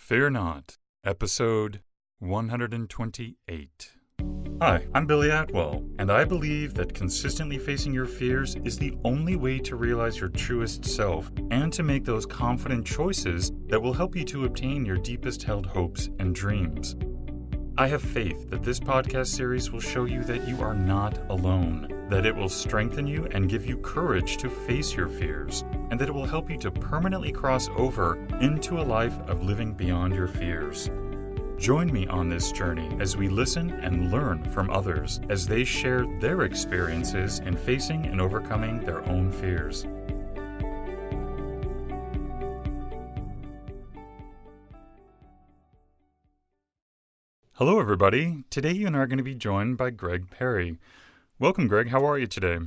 Fear Not, Episode 128. Hi, I'm Billy Atwell, and I believe that consistently facing your fears is the only way to realize your truest self and to make those confident choices that will help you to obtain your deepest held hopes and dreams. I have faith that this podcast series will show you that you are not alone, that it will strengthen you and give you courage to face your fears, and that it will help you to permanently cross over into a life of living beyond your fears. Join me on this journey as we listen and learn from others as they share their experiences in facing and overcoming their own fears. Hello, everybody. Today you and I are going to be joined by gparry. Welcome, Greg. How are you today?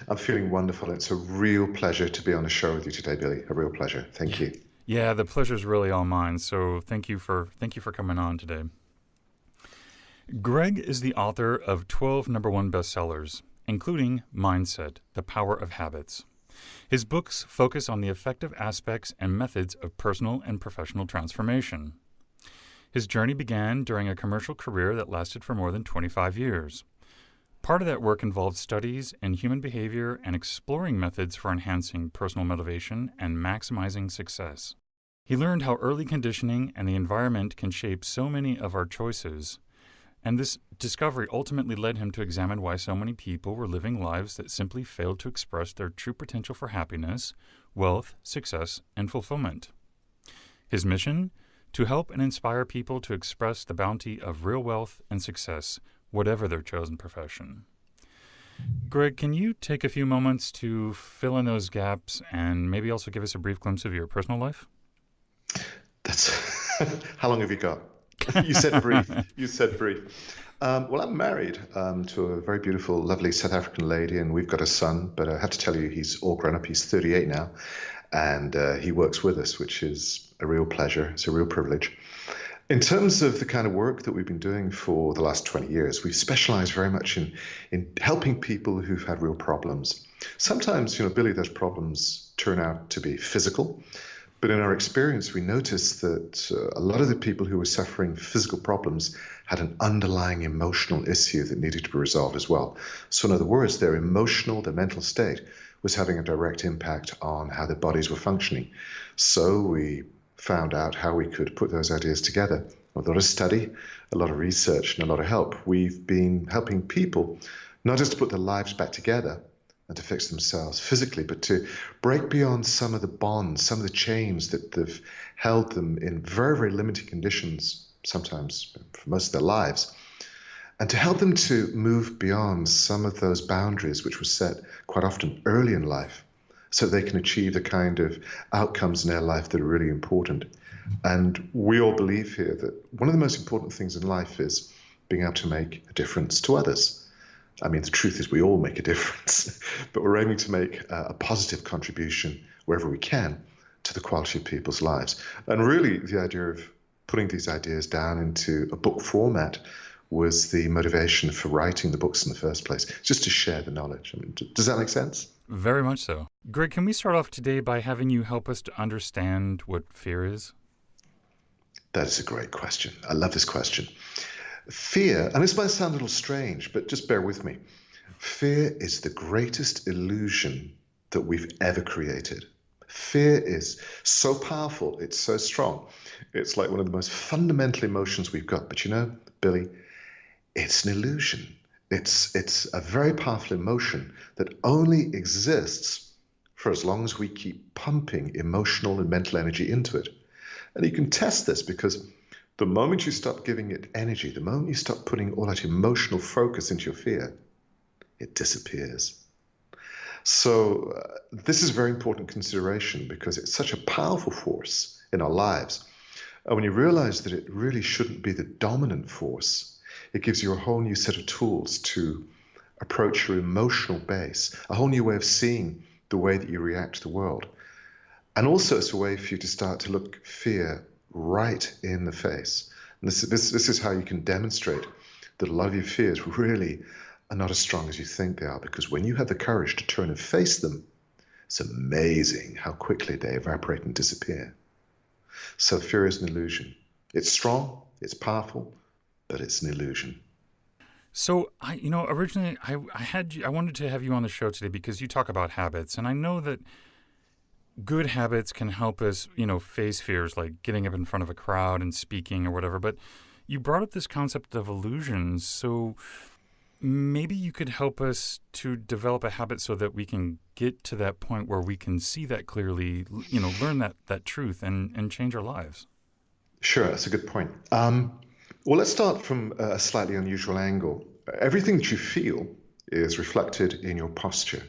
I'm feeling wonderful. It's a real pleasure to be on the show with you today, Billy. A real pleasure. Thank you. Yeah, the pleasure's really all mine. So thank you for coming on today. Greg is the author of 12 #1 bestsellers, including Mindset: The Power of Habits. His books focus on the effective aspects and methods of personal and professional transformation. His journey began during a commercial career that lasted for more than 25 years. Part of that work involved studies in human behavior and exploring methods for enhancing personal motivation and maximizing success. He learned how early conditioning and the environment can shape so many of our choices, and this discovery ultimately led him to examine why so many people were living lives that simply failed to express their true potential for happiness, wealth, success, and fulfillment. His mission? To help and inspire people to express the bounty of real wealth and success, whatever their chosen profession. Greg, can you take a few moments to fill in those gaps and maybe also give us a brief glimpse of your personal life? That's how long have you got? You said brief. You said brief. Well, I'm married to a very beautiful, lovely South African lady, and we've got a son. But I have to tell you, he's all grown up. He's 38 now, and he works with us, which is a real pleasure. It's a real privilege. In terms of the kind of work that we've been doing for the last 20 years, we've specialized very much in helping people who've had real problems. Sometimes, Billy, those problems turn out to be physical. But in our experience, we noticed that a lot of the people who were suffering physical problems had an underlying emotional issue that needed to be resolved as well. So in other words, their mental state was having a direct impact on how their bodies were functioning. So we found out how we could put those ideas together. A lot of study, a lot of research, and a lot of help. We've been helping people not just to put their lives back together and to fix themselves physically, but to break beyond some of the bonds, some of the chains that have held them in very, very limited conditions, sometimes for most of their lives, and to help them to move beyond some of those boundaries which were set quite often early in life, so they can achieve the kind of outcomes in their life that are really important. And we all believe here that one of the most important things in life is being able to make a difference to others. I mean, the truth is we all make a difference, but we're aiming to make a positive contribution wherever we can to the quality of people's lives. And really, the idea of putting these ideas down into a book format was the motivation for writing the books in the first place, just to share the knowledge. I mean, does that make sense? Very much so. Greg, can we start off today by having you help us to understand what fear is? That is a great question. I love this question. Fear, and this might sound a little strange, but just bear with me. Fear is the greatest illusion that we've ever created. Fear is so powerful. It's so strong. It's like one of the most fundamental emotions we've got. But Billy, it's an illusion. It's a very powerful emotion that only exists for as long as we keep pumping emotional and mental energy into it. And you can test this because the moment you stop giving it energy, the moment you stop putting all that emotional focus into your fear, it disappears. So this is a very important consideration because it's such a powerful force in our lives. And when you realize that it really shouldn't be the dominant force, it gives you a whole new set of tools to approach your emotional base, a whole new way of seeing the way that you react to the world. And also it's a way for you to start to look fear right in the face. And this is how you can demonstrate that a lot of your fears really are not as strong as you think they are, because when you have the courage to turn and face them, it's amazing how quickly they evaporate and disappear. So fear is an illusion. It's strong, it's powerful, but it's an illusion. So originally I wanted to have you on the show today because you talk about habits, and I know that good habits can help us, face fears like getting up in front of a crowd and speaking or whatever. But you brought up this concept of illusions, so maybe you could help us to develop a habit so that we can get to that point where we can see that clearly, learn that truth and change our lives. Sure, that's a good point. Well, let's start from a slightly unusual angle. Everything that you feel is reflected in your posture.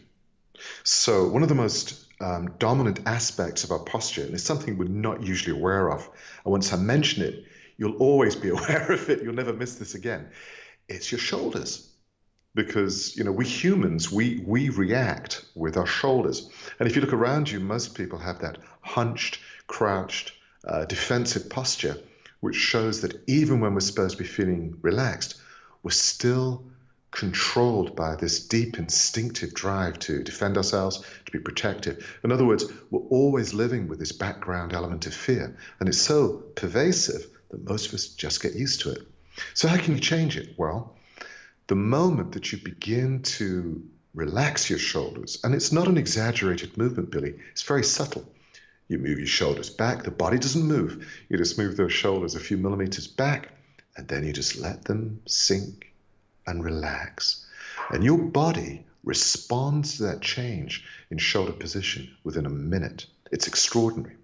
So, one of the most dominant aspects of our posture, and it's something we're not usually aware of, and once I mention it, you'll always be aware of it. You'll never miss this again. It's your shoulders. Because we humans we react with our shoulders, and if you look around you, most people have that hunched, crouched, defensive posture, which shows that even when we're supposed to be feeling relaxed, we're still controlled by this deep instinctive drive to defend ourselves, to be protective. In other words, we're always living with this background element of fear, and it's so pervasive that most of us just get used to it. So how can you change it? Well, the moment that you begin to relax your shoulders, and it's not an exaggerated movement, Billy, it's very subtle. You move your shoulders back, the body doesn't move. You just move those shoulders a few millimeters back, and then you just let them sink and relax. And your body responds to that change in shoulder position within a minute. It's extraordinary.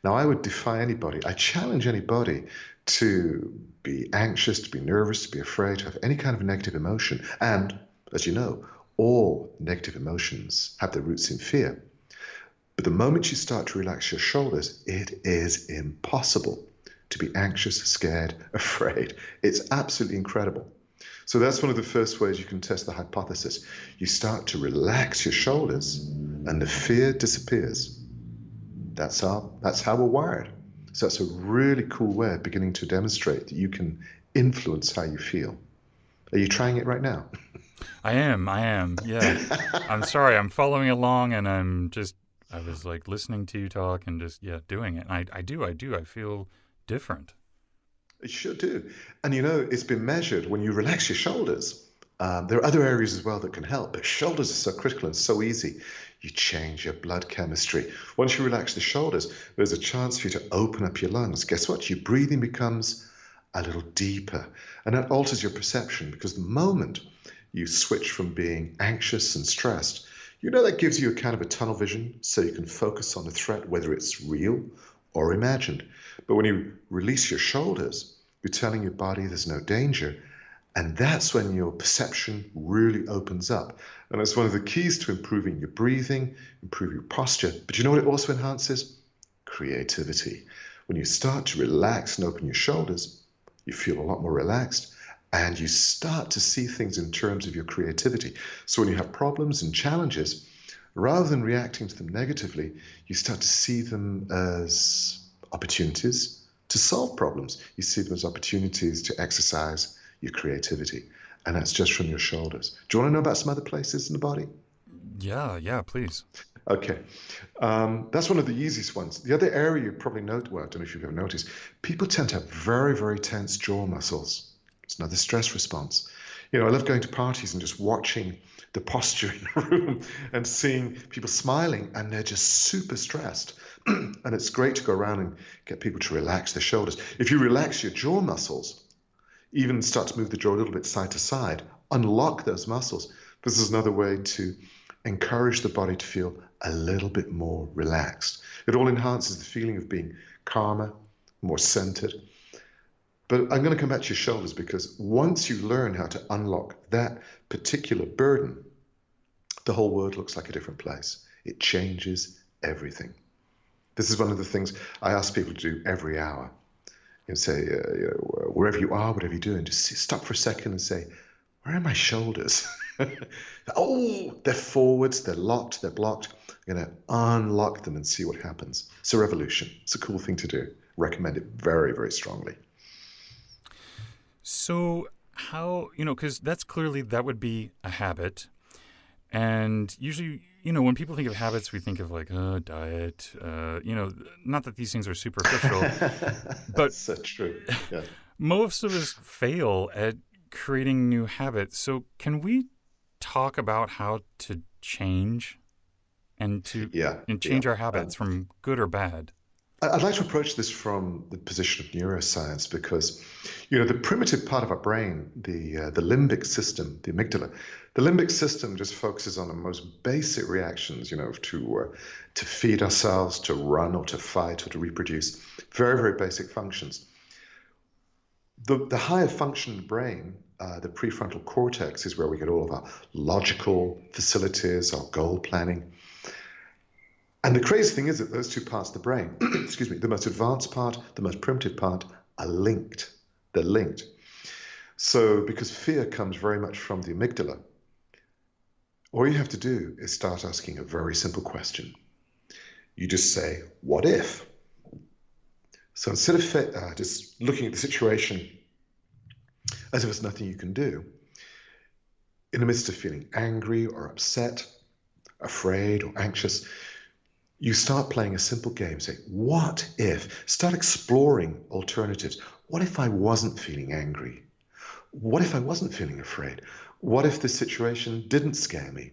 Now, I would defy anybody, I challenge anybody to be anxious, to be nervous, to be afraid, to have any kind of negative emotion. And as you know, all negative emotions have their roots in fear. But the moment you start to relax your shoulders, it is impossible to be anxious, scared, afraid. It's absolutely incredible. So that's one of the first ways you can test the hypothesis. You start to relax your shoulders and the fear disappears. That's how we're wired. So that's a really cool way of beginning to demonstrate that you can influence how you feel. Are you trying it right now? I am. Yeah. I'm sorry. I'm following along, and I was like listening to you talk and just, yeah, doing it. And I do. I feel different. It sure do. And it's been measured when you relax your shoulders. There are other areas as well that can help, but shoulders are so critical and so easy. You change your blood chemistry. Once you relax the shoulders, there's a chance for you to open up your lungs. Guess what? Your breathing becomes a little deeper, and that alters your perception because the moment you switch from being anxious and stressed, that gives you a kind of a tunnel vision so you can focus on the threat, whether it's real or imagined. But when you release your shoulders, you're telling your body there's no danger. And that's when your perception really opens up. And it's one of the keys to improving your breathing, improve your posture. But you know what it also enhances? Creativity. When you start to relax and open your shoulders, you feel a lot more relaxed and you start to see things in terms of your creativity. So when you have problems and challenges, rather than reacting to them negatively, you start to see them as opportunities to solve problems. You see them as opportunities to exercise your creativity. And that's just from your shoulders. Do you want to know about some other places in the body? Yeah, please. Okay. That's one of the easiest ones. The other area you probably note, well, I don't know if you've ever noticed, people tend to have very, very tense jaw muscles. It's another stress response. I love going to parties and just watching the posture in the room and seeing people smiling and they're just super stressed. And it's great to go around and get people to relax their shoulders. If you relax your jaw muscles, even start to move the jaw a little bit side to side, unlock those muscles. This is another way to encourage the body to feel a little bit more relaxed. It all enhances the feeling of being calmer, more centered. But I'm going to come back to your shoulders because once you learn how to unlock that particular burden, the whole world looks like a different place. It changes everything. This is one of the things I ask people to do every hour. Say, wherever you are, whatever you're doing, just stop for a second and say, where are my shoulders? Oh, they're forwards, they're locked, they're blocked. I'm going to unlock them and see what happens. It's a revolution. It's a cool thing to do. Recommend it very, very strongly. So how, because that would be a habit. And usually, you know, when people think of habits, we think of like, diet, you know, not that these things are superficial, but So true. Yeah. most of us fail at creating new habits. So, can we talk about how to change and to Yeah. and Yeah. change our habits from good or bad? I'd like to approach this from the position of neuroscience because, the primitive part of our brain, the limbic system, the amygdala, the limbic system just focuses on the most basic reactions, to feed ourselves, to run or to fight or to reproduce, very very basic functions. The higher function brain, the prefrontal cortex, is where we get all of our logical facilities, our goal planning. And the crazy thing is that those two parts of the brain, excuse me, the most advanced part, the most primitive part, are linked. They're linked. So, because fear comes very much from the amygdala, all you have to do is start asking a very simple question. You just say, what if? So, instead of just looking at the situation as if there's nothing you can do, in the midst of feeling angry or upset, afraid or anxious, you start playing a simple game. Say, what if? Start exploring alternatives. What if I wasn't feeling angry? What if I wasn't feeling afraid? What if this situation didn't scare me?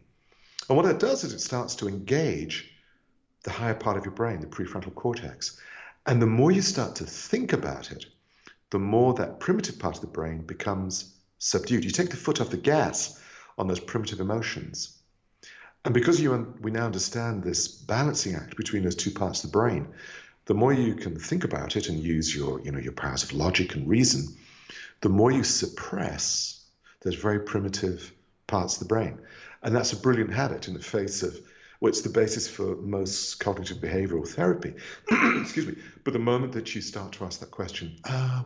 And what it does is it starts to engage the higher part of your brain, the prefrontal cortex. And the more you start to think about it, the more that primitive part of the brain becomes subdued. You take the foot off the gas on those primitive emotions. And because we now understand this balancing act between those two parts of the brain, the more you can think about it and use your powers of logic and reason, the more you suppress those very primitive parts of the brain. And that's a brilliant habit in the face of, well, it's the basis for most cognitive behavioral therapy. Excuse me. But the moment that you start to ask that question,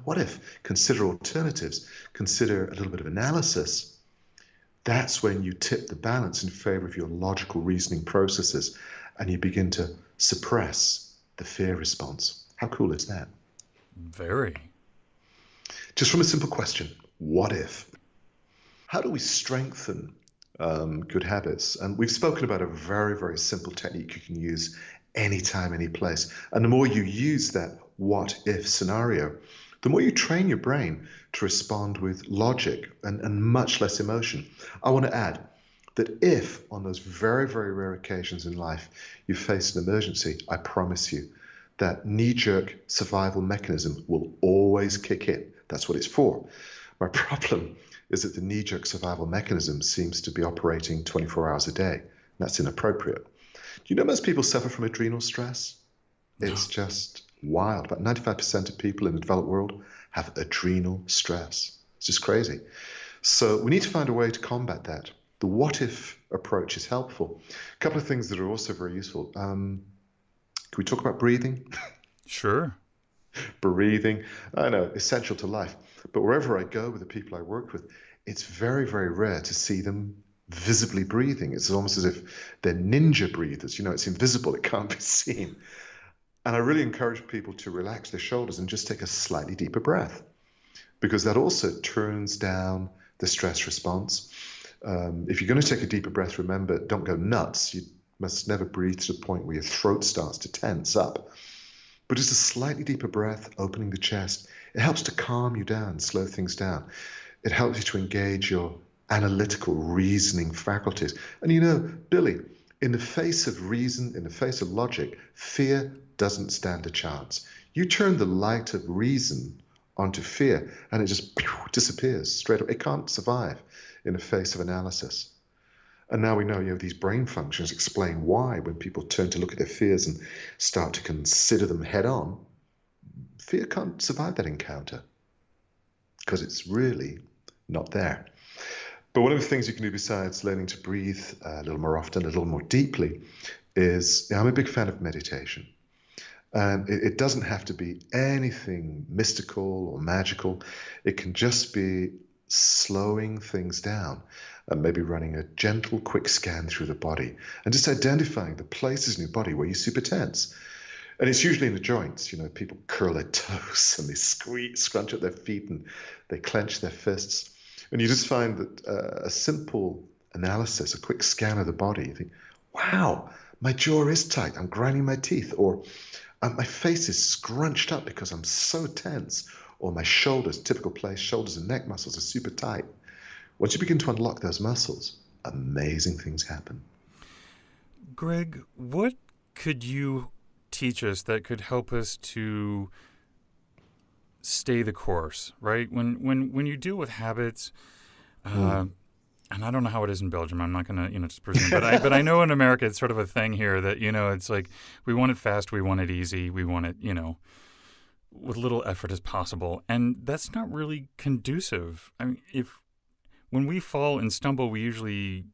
what if? Consider alternatives, consider a little bit of analysis. That's when you tip the balance in favor of your logical reasoning processes and you begin to suppress the fear response. How cool is that? Very. Just from a simple question, what if? How do we strengthen good habits? And we've spoken about a very, very simple technique you can use anytime, any place. And the more you use that what if scenario, the more you train your brain to respond with logic and much less emotion. I want to add that if on those very, very rare occasions in life you face an emergency, I promise you that knee-jerk survival mechanism will always kick in. That's what it's for. My problem is that the knee-jerk survival mechanism seems to be operating 24 hours a day. That's inappropriate. Do you know most people suffer from adrenal stress? It's just wild. About 95% of people in the developed world have adrenal stress. It's just crazy. So we need to find a way to combat that. The what if approach is helpful. A couple of things that are also very useful. Can we talk about breathing? Sure. Breathing, I know, essential to life. But wherever I go with the people I work with, it's very, very rare to see them visibly breathing. It's almost as if they're ninja breathers. It's invisible, it can't be seen. And I really encourage people to relax their shoulders and just take a slightly deeper breath, because that also turns down the stress response. If you're going to take a deeper breath, remember, don't go nuts. You must never breathe to the point where your throat starts to tense up. But just a slightly deeper breath, opening the chest, it helps to calm you down, slow things down. It helps you to engage your analytical reasoning faculties. And Billy, in the face of reason, in the face of logic, fear doesn't stand a chance. You turn the light of reason onto fear and it just disappears straight away. It can't survive in the face of analysis. And now we know, these brain functions explain why when people turn to look at their fears and start to consider them head on, fear can't survive that encounter because it's really not there. But one of the things you can do besides learning to breathe a little more often, a little more deeply, is I'm a big fan of meditation. And it doesn't have to be anything mystical or magical. It can just be slowing things down and maybe running a gentle, quick scan through the body and just identifying the places in your body where you're super tense. And it's usually in the joints. People curl their toes and they scrunch up their feet and they clench their fists. And you just find that a simple analysis, a quick scan of the body. You think, wow, my jaw is tight. I'm grinding my teeth. Or my face is scrunched up because I'm so tense. Or my shoulders, typical place, shoulders and neck muscles are super tight. Once you begin to unlock those muscles, amazing things happen. Greg, what could you teach us that could help us to stay the course, right? When you deal with habits, Mm. uh, and I don't know how it is in Belgium. I'm not going to just presume, but I know in America it's sort of a thing here that it's like we want it fast, we want it easy, we want it with little effort as possible, and that's not really conducive. I mean, if when we fall and stumble, we usually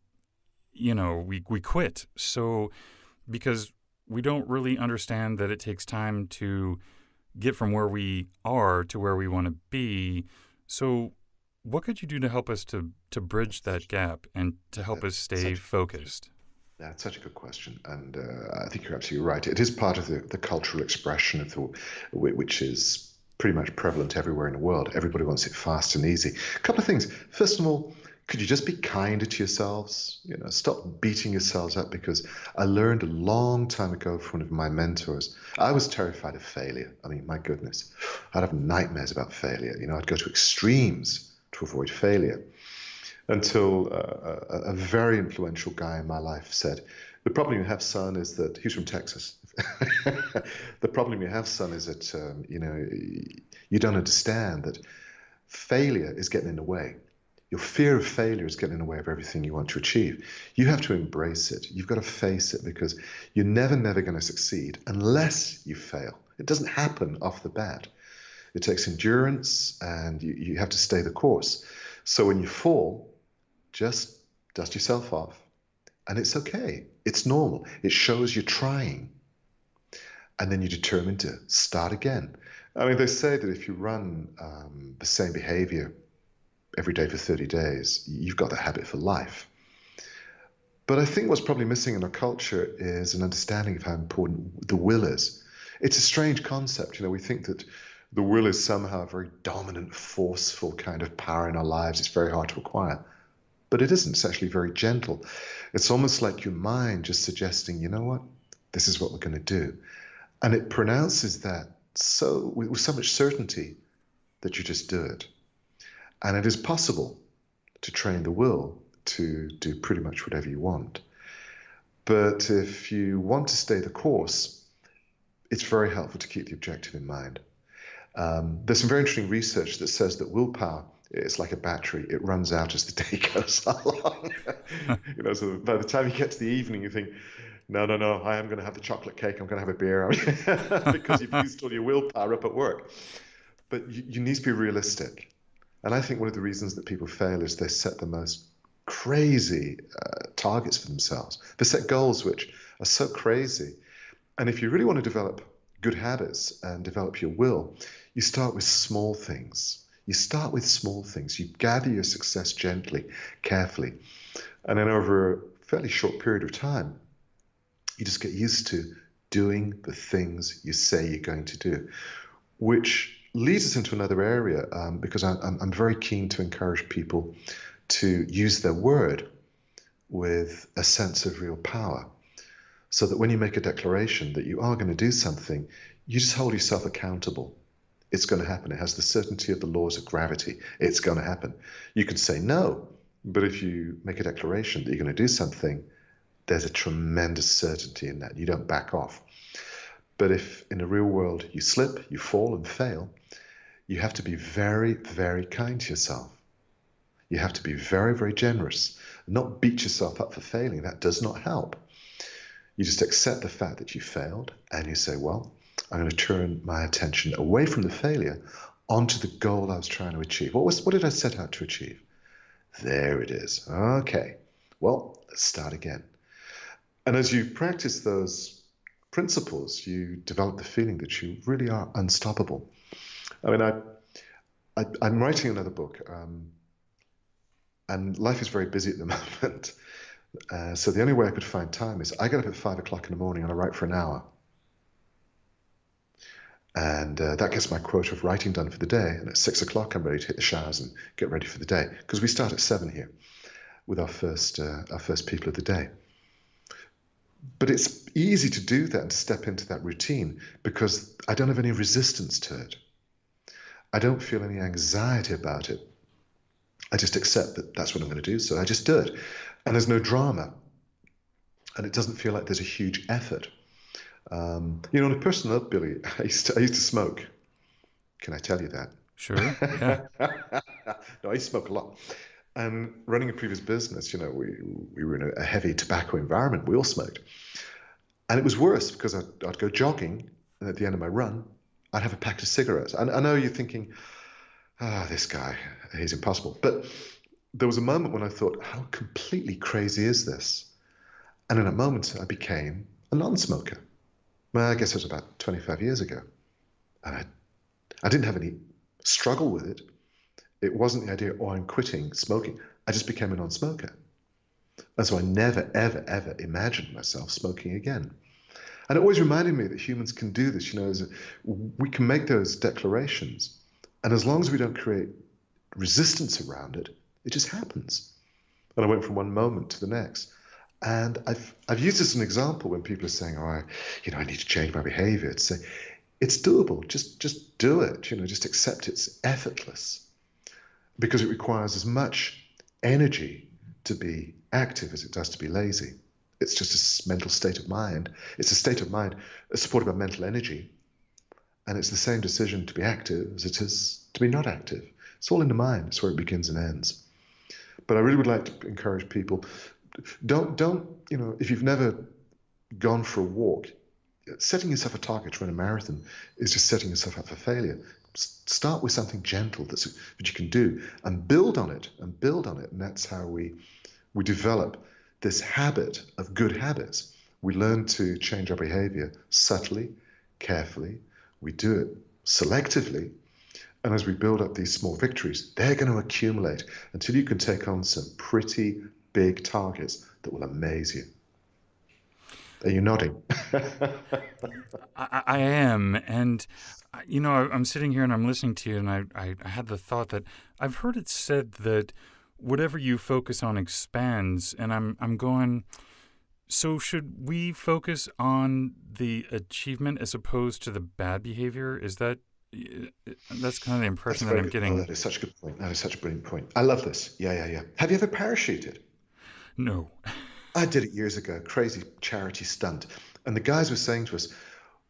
we quit. So because we don't really understand that it takes time to get from where we are to where we want to be. So, what could you do to help us to bridge that gap and to help us That's stay such focused? That's such a good question, and I think you're absolutely right. It is part of the cultural expression of which is pretty much prevalent everywhere in the world. Everybody wants it fast and easy. A couple of things. First of all, could you just be kinder to yourselves? Stop beating yourselves up, because I learned a long time ago from one of my mentors. I was terrified of failure. I mean, my goodness, I'd have nightmares about failure. I'd go to extremes to avoid failure, until a very influential guy in my life said, "The problem you have, son, is that," he's from Texas. "The problem you have, son, is that you don't understand that failure is getting in the way. Your fear of failure is getting in the way of everything you want to achieve. You have to embrace it. You've got to face it, because you're never going to succeed unless you fail. It doesn't happen off the bat. It takes endurance, and you have to stay the course. So when you fall, just dust yourself off, and it's okay. It's normal. It shows you're trying, and then you're determined to start again." I mean, they say that if you run the same behavior every day for 30 days, you've got the habit for life. But I think what's probably missing in our culture is an understanding of how important the will is. It's a strange concept. We think that the will is somehow a very dominant, forceful kind of power in our lives. It's very hard to acquire. But it isn't. It's actually very gentle. It's almost like your mind just suggesting, you know what? This is what we're going to do. And it pronounces that with so much certainty that you just do it. And it is possible to train the will to do pretty much whatever you want. But if you want to stay the course, it's very helpful to keep the objective in mind. There's some very interesting research that says that willpower, it's like a battery. It runs out as the day goes along. So by the time you get to the evening, you think, no, I am going to have the chocolate cake. I'm going to have a beer, because you've used all your willpower up at work. But you need to be realistic. And I think one of the reasons that people fail is they set the most crazy targets for themselves. They set goals which are so crazy. And if you really want to develop good habits and develop your will, you start with small things. You start with small things. You gather your success gently, carefully. And then over a fairly short period of time, you just get used to doing the things you say you're going to do, which leads us into another area, because I'm very keen to encourage people to use their word with a sense of real power, so that when you make a declaration that you are going to do something, you just hold yourself accountable. It's going to happen. It has the certainty of the laws of gravity. It's going to happen. You can say no, but if you make a declaration that you're going to do something, there's a tremendous certainty in that. You don't back off. But if in the real world you slip, you fall and fail, you have to be very, very kind to yourself. You have to be very, very generous, not beat yourself up for failing. That does not help. You just accept the fact that you failed, and you say, well, I'm going to turn my attention away from the failure onto the goal I was trying to achieve. What did I set out to achieve? There it is. Okay, well, let's start again. And as you practice those principles, you develop the feeling that you really are unstoppable. I mean, I'm writing another book, and life is very busy at the moment. So the only way I could find time is I get up at 5 o'clock in the morning and I write for an hour. And that gets my quota of writing done for the day. And at 6 o'clock, I'm ready to hit the showers and get ready for the day, because we start at 7 here. with our first people of the day. But it's easy to do that and to step into that routine because I don't have any resistance to it. I don't feel any anxiety about it. I just accept that that's what I'm going to do, so I just do it. And there's no drama. And it doesn't feel like there's a huge effort. On a personal note, Billy, I used to smoke. Can I tell you that? Sure. Yeah. No, I used to smoke a lot. And running a previous business, we were in a heavy tobacco environment. We all smoked. And it was worse because I'd go jogging, and at the end of my run, I'd have a pack of cigarettes. And I know you're thinking, this guy, he's impossible. But there was a moment when I thought, how completely crazy is this? And in a moment, I became a non-smoker. Well, I guess it was about 25 years ago. And I didn't have any struggle with it. It wasn't the idea, I'm quitting smoking. I just became a non-smoker. And so I never, ever, ever imagined myself smoking again. And it always reminded me that humans can do this. We can make those declarations. And as long as we don't create resistance around it, it just happens. And I went from one moment to the next. And I've used this as an example when people are saying, I need to change my behavior. To say, it's doable. Just do it. Just accept it's effortless because it requires as much energy to be active as it does to be lazy. It's just a mental state of mind. It's a state of mind supported by mental energy. And it's the same decision to be active as it is to be not active. It's all in the mind. It's where it begins and ends. But I really would like to encourage people, don't, if you've never gone for a walk, setting yourself a target to run a marathon is just setting yourself up for failure. Start with something gentle that you can do and build on it. And that's how we develop this habit of good habits. We learn to change our behavior subtly, carefully. We do it selectively. And as we build up these small victories, they're going to accumulate until you can take on some pretty big targets that will amaze you. Are you nodding? I am. And, I'm sitting here and I'm listening to you, and I had the thought that I've heard it said that whatever you focus on expands. And I'm going, so should we focus on the achievement as opposed to the bad behavior? That's kind of the impression that I'm getting. Oh, that is such a good point. That is such a brilliant point. I love this. Yeah. Have you ever parachuted? No. I did it years ago, crazy charity stunt. And the guys were saying to us,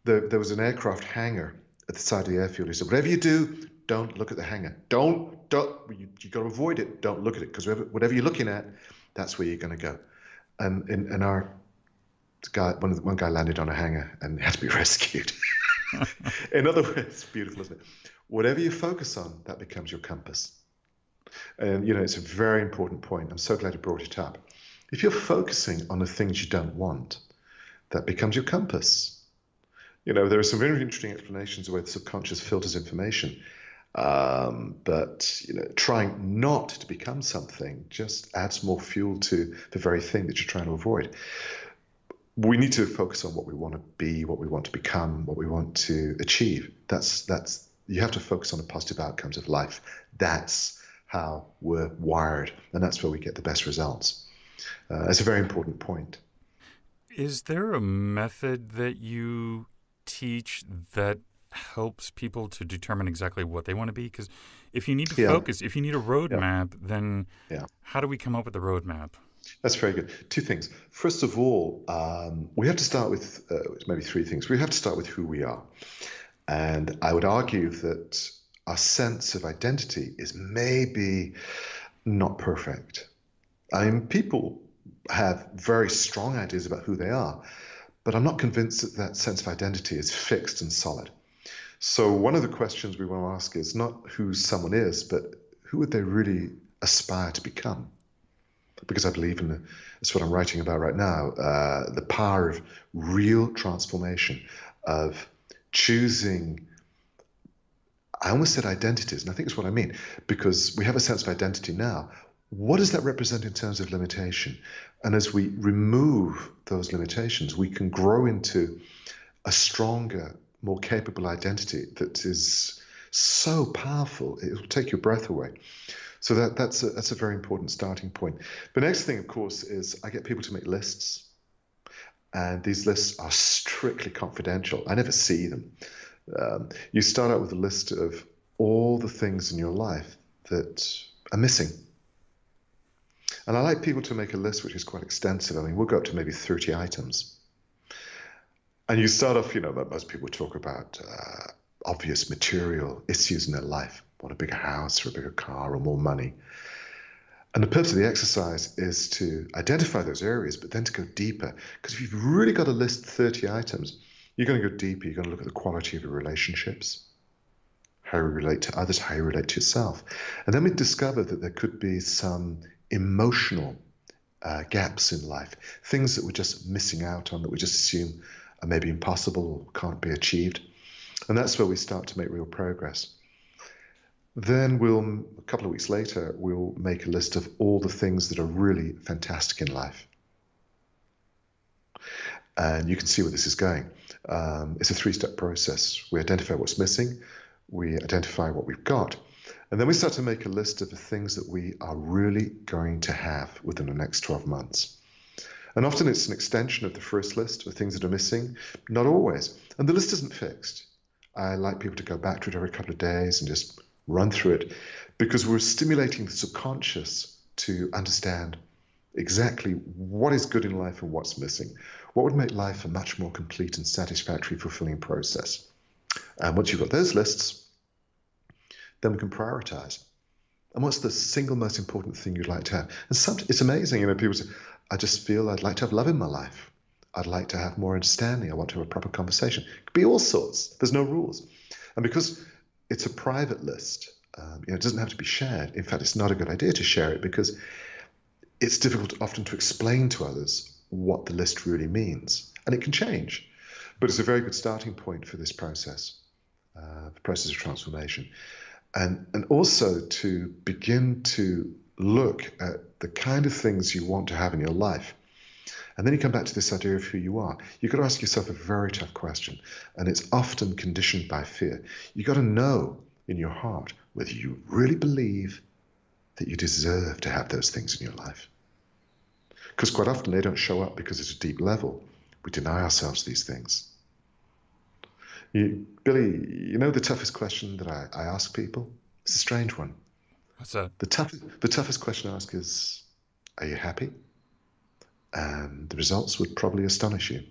there was an aircraft hangar at the side of the airfield. He said, whatever you do, don't look at the hangar. You got to avoid it. Don't look at it, because whatever you're looking at, that's where you're going to go. And our guy, one guy landed on a hangar and had to be rescued. In other words, beautiful, isn't it? Whatever you focus on, that becomes your compass. And, it's a very important point. I'm so glad you brought it up. If you're focusing on the things you don't want, that becomes your compass. There are some very interesting explanations of the way the subconscious filters information. But trying not to become something just adds more fuel to the very thing that you're trying to avoid. We need to focus on what we want to be, what we want to become, what we want to achieve. That's you have to focus on the positive outcomes of life. That's how we're wired, and that's where we get the best results. It's a very important point. Is there a method that you teach that helps people to determine exactly what they want to be? Because if you need to focus, if you need a roadmap, then how do we come up with the roadmap? That's very good. Two things. First of all, we have to start with maybe three things. We have to start with who we are. And I would argue that our sense of identity is maybe not perfect. People have very strong ideas about who they are, but I'm not convinced that that sense of identity is fixed and solid. So one of the questions we want to ask is not who someone is, but who would they really aspire to become? Because I believe that's what I'm writing about right now, the power of real transformation, of choosing, I almost said identities, and I think it's what I mean, because we have a sense of identity now. What does that represent in terms of limitation? And as we remove those limitations, we can grow into a stronger, more capable identity that is so powerful, it will take your breath away. So that's a very important starting point. The next thing, of course, is I get people to make lists, and these lists are strictly confidential. I never see them. You start out with a list of all the things in your life that are missing. And I like people to make a list which is quite extensive. I mean, we'll go up to maybe 30 items. And you start off, most people talk about obvious material issues in their life. Want a bigger house or a bigger car or more money. And the purpose of the exercise is to identify those areas, but then to go deeper. Because if you've really got to list 30 items, you're going to go deeper. You're going to look at the quality of your relationships, how you relate to others, how you relate to yourself. And then we discover that there could be some emotional gaps in life, things that we're just missing out on, that we just assume are maybe impossible or can't be achieved. And that's where we start to make real progress. Then a couple of weeks later, we'll make a list of all the things that are really fantastic in life. And you can see where this is going. It's a three-step process. We identify what's missing, we identify what we've got, and then we start to make a list of the things that we are really going to have within the next 12 months. And often it's an extension of the first list of things that are missing, not always. And the list isn't fixed. I like people to go back to it every couple of days and just run through it, because we're stimulating the subconscious to understand exactly what is good in life and what's missing. What would make life a much more complete and satisfactory, fulfilling process? And once you've got those lists, then we can prioritize. And what's the single most important thing you'd like to have? And it's amazing, people say, I just feel I'd like to have love in my life. I'd like to have more understanding. I want to have a proper conversation. It could be all sorts. There's no rules. And because it's a private list, it doesn't have to be shared. In fact, it's not a good idea to share it, because it's difficult often to explain to others what the list really means. And it can change. But it's a very good starting point for this process, the process of transformation. And also to begin to look at the kind of things you want to have in your life. And then you come back to this idea of who you are. You've got to ask yourself a very tough question, and it's often conditioned by fear. You've got to know in your heart whether you really believe that you deserve to have those things in your life. Because quite often they don't show up because at a deep level, we deny ourselves these things. Billy, the toughest question that I ask people? It's a strange one. What's that? The toughest question I ask is, are you happy? And the results would probably astonish you.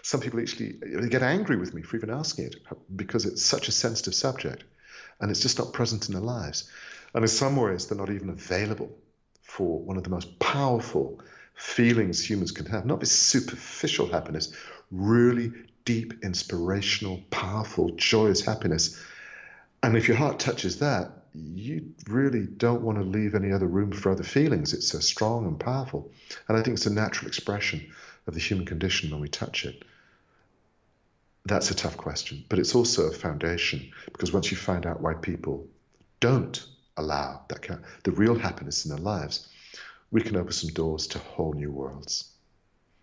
Some people actually get angry with me for even asking it, because it's such a sensitive subject and it's just not present in their lives. And in some ways, they're not even available for one of the most powerful feelings humans can have. Not this superficial happiness, really deep, inspirational, powerful, joyous happiness. And if your heart touches that, you really don't want to leave any other room for other feelings. It's so strong and powerful. And I think it's a natural expression of the human condition when we touch it. That's a tough question, but it's also a foundation, because once you find out why people don't allow the real happiness in their lives, we can open some doors to whole new worlds.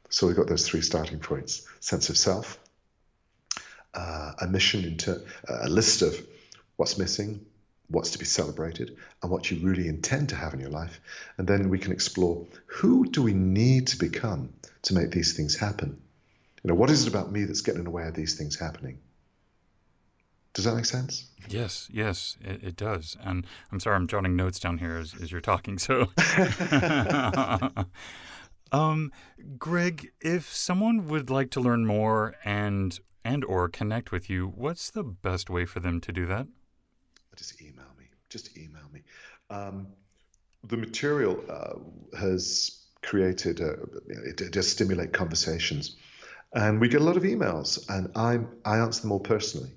So we've got those three starting points: sense of self, a mission a list of what's missing, what's to be celebrated, and what you really intend to have in your life. And then we can explore, who do we need to become to make these things happen? What is it about me that's getting in the way of these things happening? Does that make sense? Yes, it does. And I'm sorry, I'm jotting notes down here as you're talking. So, Greg, if someone would like to learn more and or connect with you, what's the best way for them to do that? Just email me. The material has created, it does stimulate conversations. And we get a lot of emails, and I answer them all personally.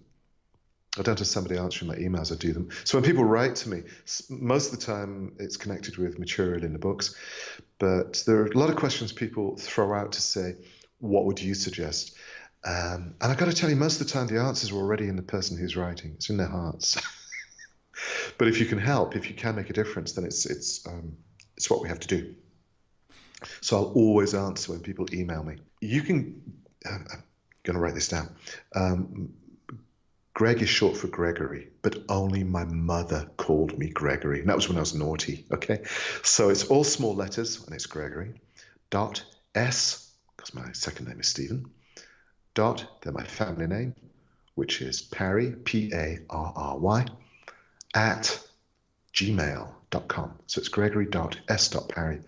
I don't have somebody answering my emails, I do them. So when people write to me, most of the time it's connected with material in the books, but there are a lot of questions people throw out to say, what would you suggest? And I've got to tell you, most of the time the answers are already in the person who's writing. It's in their hearts. But if you can help, if you can make a difference, then it's what we have to do. So I'll always answer when people email me. You can, I'm going to write this down. Greg is short for Gregory, but only my mother called me Gregory. And that was when I was naughty, okay? So it's all small letters, and it's Gregory. Dot S, because my second name is Stephen. Dot, then my family name, which is Parry, P-A-R-R-Y, at gmail.com. So it's gregory.s.parry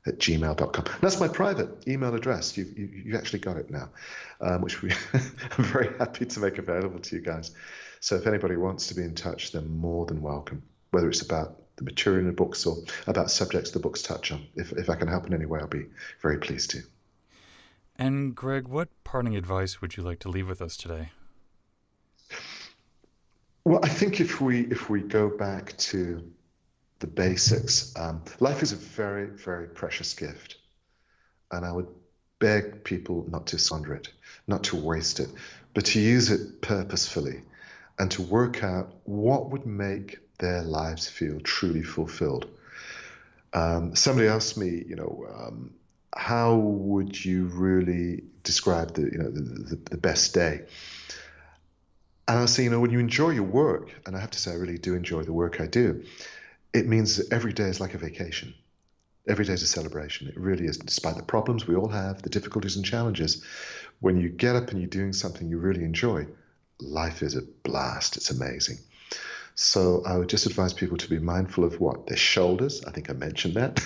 at gmail.com. That's my private email address. You actually got it now, which I'm very happy to make available to you guys. So if anybody wants to be in touch, they're more than welcome, whether it's about the material in the books or about subjects the books touch on. If I can help in any way, I'll be very pleased to. And Greg, what parting advice would you like to leave with us today? Well, I think if we go back to the basics, life is a very, very precious gift. And I would beg people not to squander it, not to waste it, but to use it purposefully and to work out what would make their lives feel truly fulfilled. Somebody asked me, how would you really describe the best day? And I was saying, when you enjoy your work, and I have to say I really do enjoy the work I do, it means that every day is like a vacation. Every day is a celebration. It really is, despite the problems we all have, the difficulties and challenges. When you get up and you're doing something you really enjoy, life is a blast. It's amazing. So I would just advise people to be mindful of what? Their shoulders. I think I mentioned that.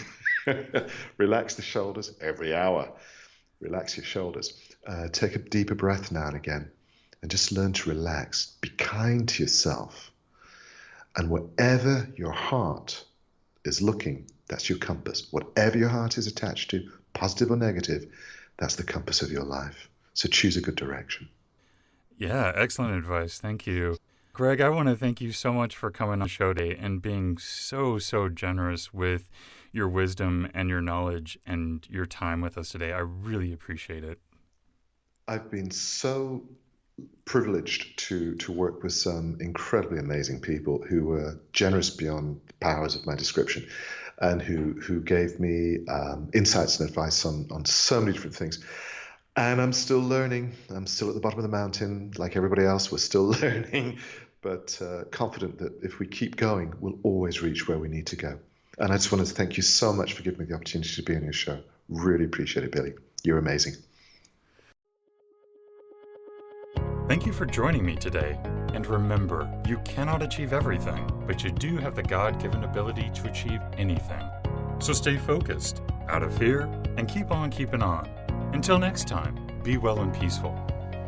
Relax the shoulders every hour. Relax your shoulders. Take a deeper breath now and again. And just learn to relax. Be kind to yourself. And whatever your heart is looking, that's your compass. Whatever your heart is attached to, positive or negative, that's the compass of your life. So choose a good direction. Yeah, excellent advice. Thank you. Greg, I want to thank you so much for coming on the show today and being so generous with your wisdom and your knowledge and your time with us today. I really appreciate it. I've been so privileged to work with some incredibly amazing people who were generous beyond the powers of my description and who gave me insights and advice on so many different things. And I'm still learning. I'm still at the bottom of the mountain. Like everybody else, we're still learning, but confident that if we keep going, we'll always reach where we need to go. And I just wanted to thank you so much for giving me the opportunity to be on your show. Really appreciate it, Billy. You're amazing. Thank you for joining me today. And remember, you cannot achieve everything, but you do have the God-given ability to achieve anything. So stay focused, out of fear, and keep on keeping on. Until next time, be well and peaceful.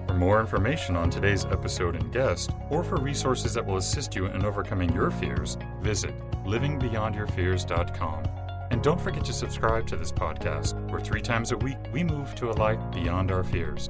For more information on today's episode and guest, or for resources that will assist you in overcoming your fears, visit livingbeyondyourfears.com. And don't forget to subscribe to this podcast, where 3 times a week we move to a life beyond our fears.